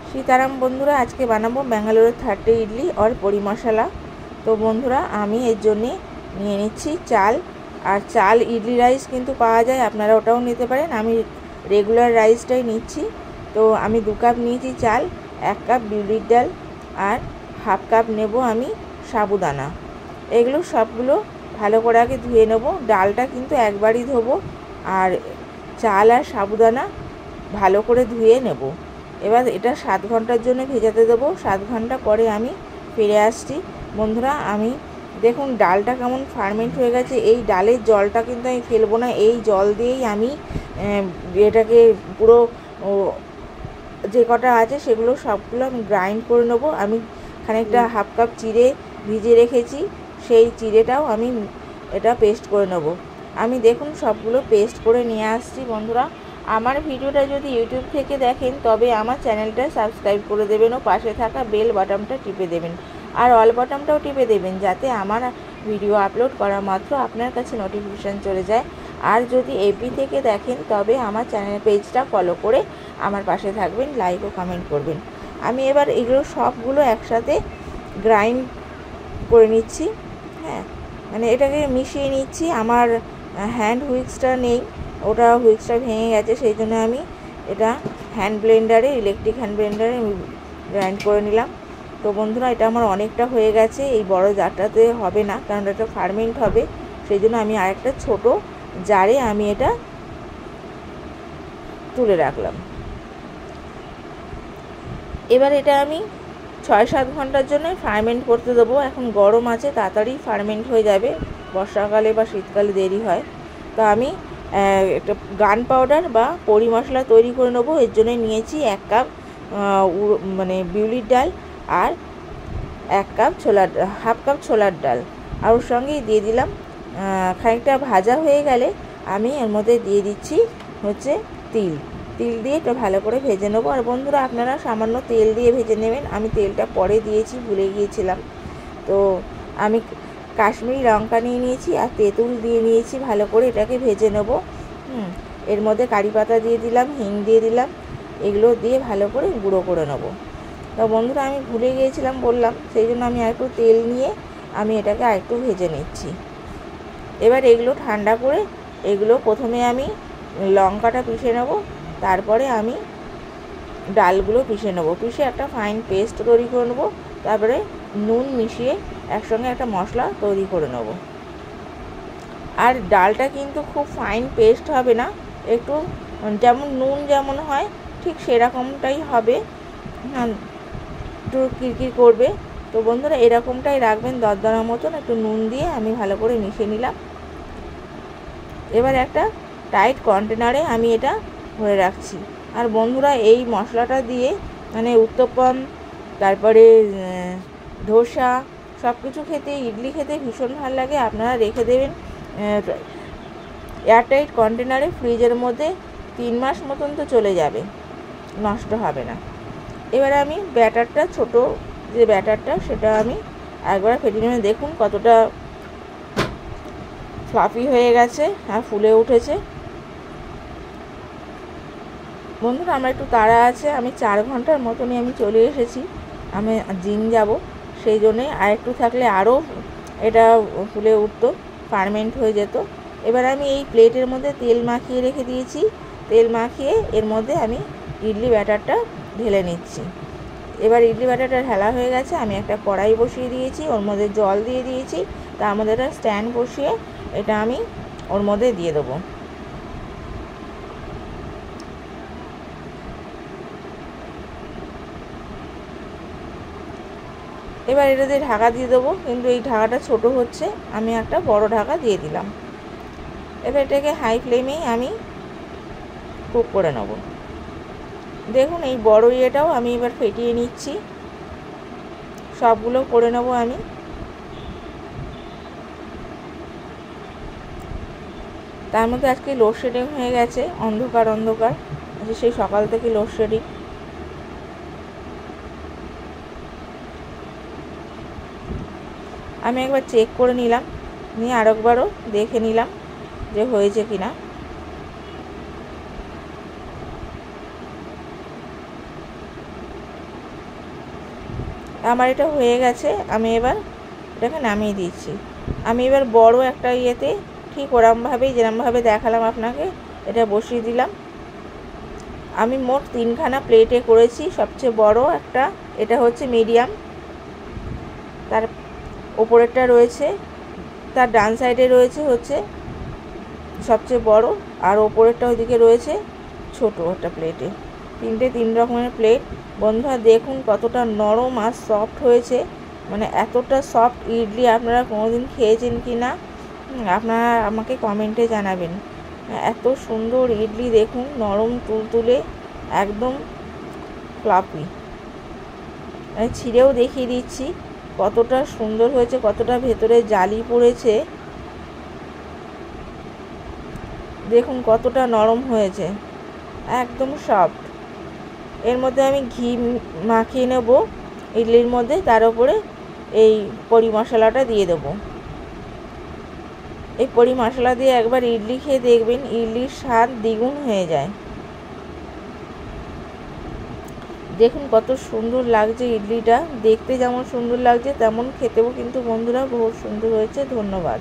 सीताराम बंधुरा आज के बानाबो बेंगालुरु 30 इडली और पड़ी मशाला। तो बंधुरा आमी एर जोन्ने निये निচ্ছি चाल और चाल इडली राइस किन्तु पाওয়া যায়, আপনারা ওটাও নিতে পারেন। আমি রেগুলার রাইসটাই নিচ্ছি। তো আমি 2 কাপ নিয়েছি চাল, 1 কাপ বিউলির ডাল আর হাফ কাপ নেব আমি সাবুদানা। এগুলো সবগুলো ভালো করে আগে ধুয়ে নেব। ডালটা কিন্তু একবারই ধোবো আর চাল আর সাবুদানা ভালো করে ধুয়ে নেব। এবার এটা 7 ঘন্টার জন্য ভেজাতে দেবো। 7 ঘন্টা পরে আমি ফিরে আসছি। বন্ধুরা আমি দেখুন ডালটা কেমন ফার্মেন্ট হয়ে গেছে। এই ডালের জলটা কিন্তু আমি ফেলবো না, এই জল দিয়েই আমি এটাকে পুরো যে কটা আছে সেগুলো সবগুলো আমি গ্রাইন্ড করে নেব। আমি খানিকটা হাফ কাপ চিড়ে ভিজে রেখেছি, সেই চিড়েটাও আমি এটা পেস্ট করে নেব। আমি দেখুন সবগুলো পেস্ট করে নিয়ে আসছি। বন্ধুরা আমার ভিডিওটা যদি ইউটিউব থেকে দেখেন তবে আমার চ্যানেলটা সাবস্ক্রাইব করে দেবেন ও পাশে থাকা বেল বাটনটা টিপে দেবেন আর অল বাটনটাও টিপে দেবেন, যাতে আমার ভিডিও আপলোড করা মাত্র আপনার কাছে নোটিফিকেশান চলে যায়। আর যদি এপি থেকে দেখেন তবে আমার চ্যানেল পেজটা ফলো করে আমার পাশে থাকবেন, লাইক ও কমেন্ট করবেন। আমি এবার এগুলো সবগুলো একসাথে গ্রাইন্ড করে নিচ্ছি। হ্যাঁ, মানে এটাকে মিশিয়ে নিচ্ছি। আমার হ্যান্ড হুইক্সটা নেই, ওটা হুইক্সটা ভেঙে গেছে, সেই জন্য আমি এটা হ্যান্ড ব্লেন্ডারে, ইলেকট্রিক হ্যান্ড ব্লেন্ডারে গ্রাইন্ড করে নিলাম। তো বন্ধুরা এটা আমার অনেকটা হয়ে গেছে, এই বড় জারটাতে হবে না কারণ এটা ফার্মেন্ট হবে, সেই জন্য আমি আরেকটা ছোট জারে আমি এটা তুলে রাখলাম। এবার এটা আমি 6-7 ঘন্টার জন্য ফার্মেন্ট করতে দেবো। এখন গরম আছে, তাড়াতাড়ি ফার্মেন্ট হয়ে যাবে, বর্ষাকালে বা শীতকালে দেরি হয়। তো আমি একটা গান পাউডার বা পরি মশলা তৈরি করে নেবো। এর জন্য নিয়েছি 1 কাপ মানে বিউলির ডাল আর 1 কাপ হাফ কাপ ছোলার ডাল, আর ওর সঙ্গেই দিয়ে দিলাম খানিকটা ভাজা হয়ে গেলে আমি এর মধ্যে দিয়ে দিচ্ছি হচ্ছে তিল দিয়ে এটা ভালো করে ভেজে নেবো। আর বন্ধুরা আপনারা সামান্য তেল দিয়ে ভেজে নেবেন, আমি তেলটা পরে দিয়েছি, ভুলে গিয়েছিলাম। তো আমি কাশ্মীরি লঙ্কা নিয়ে নিয়েছি আর তেঁতুল দিয়ে নিয়েছি, ভালো করে এটাকে ভেজে নেব। এর মধ্যে কারি পাতা দিয়ে দিলাম, হিং দিয়ে দিলাম, এগুলো দিয়ে ভালো করে গুঁড়ো করে নেব। তো বন্ধুরা আমি ভুলে গিয়েছিলাম বললাম, সেই জন্য আমি আরেকটু তেল নিয়ে আমি এটাকে আরেকটু ভেজে নিচ্ছি। এবার এগুলো ঠান্ডা করে এগুলো প্রথমে আমি লঙ্কাটা পিষে নেব, তারপরে আমি ডালগুলো পিষে নেব, পিষে একটা ফাইন পেস্ট তৈরি করে নেব। তারপরে নুন মিশিয়ে একসঙ্গে একটা মশলা তৈরি করে নেব। আর ডালটা কিন্তু খুব ফাইন পেস্ট হবে না, একটু যেমন নুন যেমন হয় ঠিক সেরকমটাই হবে, একটু কিরকির করবে। তো বন্ধুরা এরকমটাই রাখবেন, দরদরা মতন একটু নুন দিয়ে আমি ভালো করে মিশিয়ে নিলাম। এবার একটা টাইট কন্টেনারে আমি এটা ভরে রাখছি। আর বন্ধুরা এই মশলাটা দিয়ে মানে উত্তপম, তারপরে ধোসা সব কিছু খেতে, ইডলি খেতে ভীষণ ভালো লাগে। আপনারা রেখে দেবেন এয়ারটাইট কন্টেনারে, ফ্রিজের মধ্যে 3 মাস মতন তো চলে যাবে, নষ্ট হবে না। এবার আমি ব্যাটারটা, ছোট যে ব্যাটারটা সেটা আমি একবার ফেটে নেব। দেখুন কতটা ফ্লাফি হয়ে গেছে আর ফুলে উঠেছে। বন্ধুরা আমার একটু তাড়া আছে, আমি 4 ঘন্টার মতনই আমি চলে এসেছি, আমি জিম যাব, সেই জন্যে আর একটু থাকলে আরও এটা ফুলে উঠতো, ফার্মেন্ট হয়ে যেত। এবার আমি এই প্লেটের মধ্যে তেল মাখিয়ে রেখে দিয়েছি, তেল মাখিয়ে এর মধ্যে আমি ইডলি ব্যাটারটা ঢেলে নিচ্ছি। এবার ইডলি ব্যাটারটা ঢালা হয়ে গেছে, আমি একটা কড়াই বসিয়ে দিয়েছি, ওর মধ্যে জল দিয়ে দিয়েছি, তার মধ্যে একটা স্ট্যান্ড বসিয়ে এটা আমি ওর মধ্যে দিয়ে দেবো। এবার এটা দিয়ে ঢাকা দিয়ে দেবো, কিন্তু এই ঢাকাটা ছোট হচ্ছে, আমি একটা বড় ঢাকা দিয়ে দিলাম। এবার এটাকে হাই ফ্লেমেই আমি কুক করে নেব। দেখুন এই বড় ইয়েটাও আমি এবার ফেটিয়ে নিচ্ছি, সবগুলো করে নেব আমি। তার মধ্যে আজকে লোডশেডিং হয়ে গেছে, অন্ধকার সেই সকাল থেকে লোডশেডিং। আমি একবার চেক করে নিলাম, নিয়ে আরেকবারও দেখে নিলাম যে হয়েছে কিনা। আমার এটা হয়ে গেছে, আমি এবার এটাকে নামিয়ে দিচ্ছি। আমি এবার বড় একটা ইয়েতে ঠিক ওরমভাবেই যেরমভাবে দেখালাম আপনাকে এটা বসিয়ে দিলাম। আমি মোট 3খানা প্লেটে করেছি, সবচেয়ে বড় একটা, এটা হচ্ছে মিডিয়াম, তার ওপরেরটা রয়েছে, তার ডান সাইডে রয়েছে হচ্ছে সবচেয়ে বড়, আর ওপরেরটা ওইদিকে রয়েছে ছোট একটা প্লেটে। 3 রকমের প্লেট। বন্ধুরা দেখুন কতটা নরম আর সফট হয়েছে, মানে এতটা সফট ইডলি আপনারা কোনোদিন খেয়েছেন কি না আপনারা আমাকে কমেন্টে জানাবেন। এত সুন্দর ইডলি দেখুন, নরম তুলতুলে, একদম ফ্লাফি। ছিঁড়েও দেখিয়ে দিচ্ছি কতটা সুন্দর হয়েছে, কতটা ভেতরে জালি পড়েছে, দেখুন কতটা নরম হয়েছে, একদম সফট। এর মধ্যে আমি ঘি মাখিয়ে নেব ইডলির মধ্যে, তার উপরে এই পরি মশলাটা দিয়ে দেবো। এই পরি মশলা দিয়ে একবার ইডলি খেয়ে দেখবেন, ইডলির স্বাদ দ্বিগুণ হয়ে যায়। দেখুন কত সুন্দর লাগছে ইডলিটা, দেখতে যেমন সুন্দর লাগছে তেমন খেতেও কিন্তু বন্ধুরা বহুত সুন্দর হয়েছে। ধন্যবাদ।